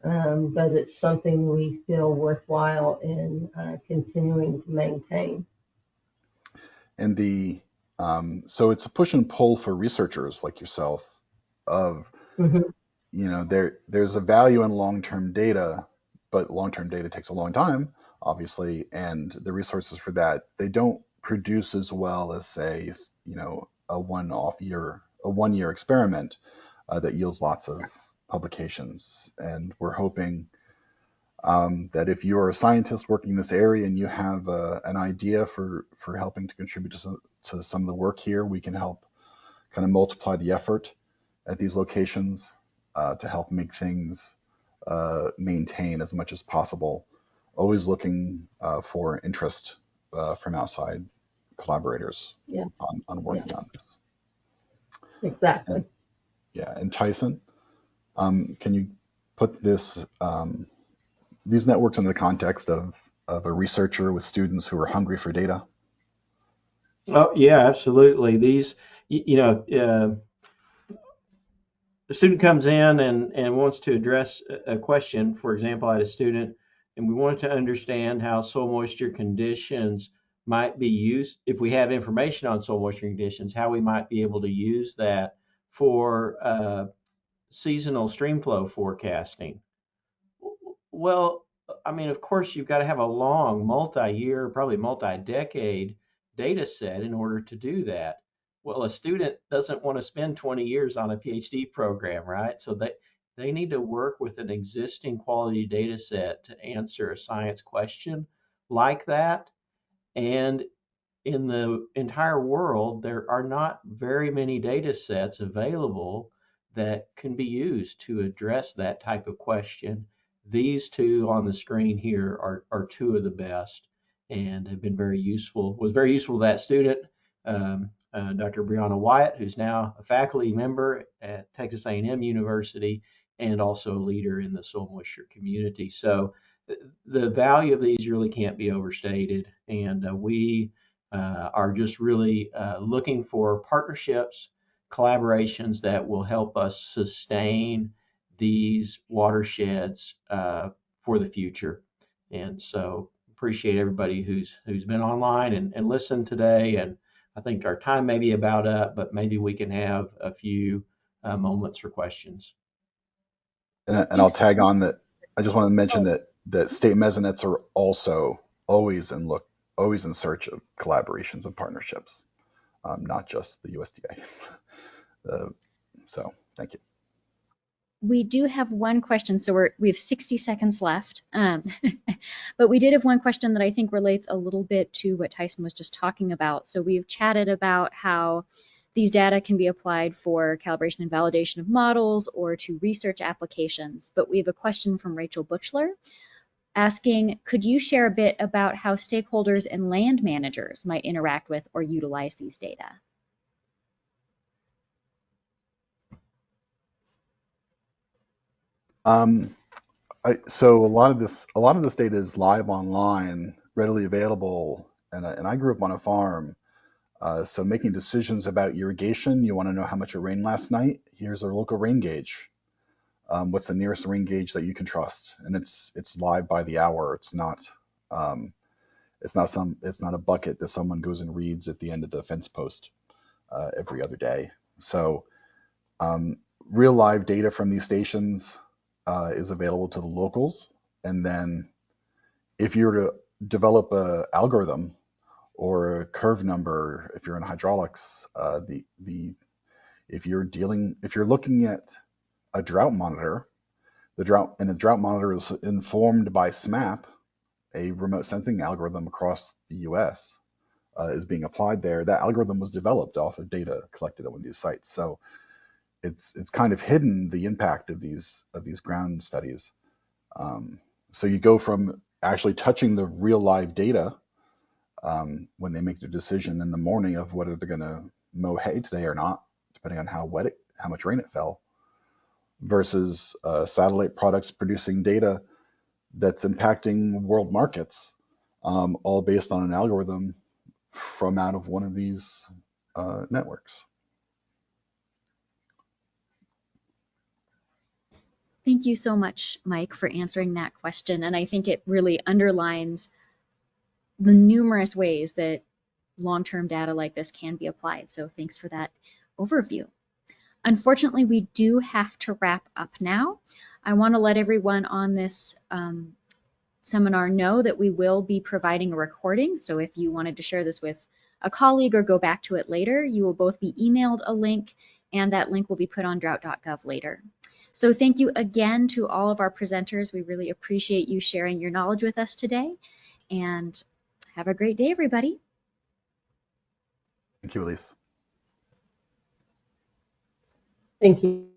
Speaker 3: but it's something we feel worthwhile in continuing to maintain.
Speaker 2: And so it's a push and pull for researchers like yourself of
Speaker 3: Mm-hmm.
Speaker 2: there's a value in long-term data, but long-term data takes a long time, obviously, and the resources for that, they don't produce as well as, say, a one-year experiment that yields lots of publications. And we're hoping that if you are a scientist working in this area and you have an idea for helping to contribute to some of the work here, we can help kind of multiply the effort at these locations to help make things maintain as much as possible. Always looking for interest from outside collaborators
Speaker 3: Yes.
Speaker 2: on working on this.
Speaker 3: Exactly.
Speaker 2: And Tyson, can you put these networks in the context of a researcher with students who are hungry for data?
Speaker 5: Oh, yeah, absolutely. These, the student comes in and wants to address a question. For example, I had a student, and we wanted to understand how soil moisture conditions might be used. If we have information on soil moisture conditions, how we might be able to use that for seasonal stream flow forecasting. Well, I mean, of course, you've got to have a long, multi-year, probably multi-decade data set in order to do that. Well, a student doesn't want to spend 20 years on a PhD program, right? So they need to work with an existing quality data set to answer a science question like that. And in the entire world, there are not very many data sets available that can be used to address that type of question. These two on the screen here are two of the best and have been very useful. Was very useful to that student, Dr. Brianna Wyatt, who's now a faculty member at Texas A&M University and also a leader in the soil moisture community. So the value of these really can't be overstated, and we are just really looking for partnerships, collaborations that will help us sustain these watersheds for the future. And so appreciate everybody who's been online and listened today. And I think our time may be about up, but maybe we can have a few moments for questions.
Speaker 2: And I'll tag on that. I just want to mention that state mesonettes are also always in search of collaborations and partnerships, not just the USDA. So thank you.
Speaker 1: We do have one question, so we have 60 seconds left. But we did have one question that I think relates a little bit to what Tyson was just talking about. So we've chatted about how these data can be applied for calibration and validation of models or to research applications. But we have a question from Rachel Butchler asking, could you share a bit about how stakeholders and land managers might interact with or utilize these data?
Speaker 2: So a lot of this data is live online, readily available, and I grew up on a farm. So making decisions about irrigation, you want to know how much it rained last night. Here's our local rain gauge. What's the nearest rain gauge that you can trust? And it's live by the hour. It's not a bucket that someone goes and reads at the end of the fence post every other day. So real live data from these stations is available to the locals. And then if you were to develop an algorithm or a curve number, if you're in hydraulics, if you're looking at a drought monitor, a drought monitor is informed by SMAP, a remote sensing algorithm across the U.S. Is being applied there. That algorithm was developed off of data collected on these sites. So it's kind of hidden the impact of these ground studies. So you go from actually touching the real live data when they make their decision in the morning of whether they're going to mow hay today or not, depending on how much rain it fell, versus satellite products producing data that's impacting world markets, all based on an algorithm from out of one of these networks.
Speaker 1: Thank you so much, Mike, for answering that question. And I think it really underlines the numerous ways that long-term data like this can be applied. So thanks for that overview. Unfortunately, we do have to wrap up now. I want to let everyone on this seminar know that we will be providing a recording. So if you wanted to share this with a colleague or go back to it later, you will both be emailed a link, and that link will be put on drought.gov later. So thank you again to all of our presenters. We really appreciate you sharing your knowledge with us today, and have a great day, everybody.
Speaker 2: Thank you, Elise.
Speaker 3: Thank you.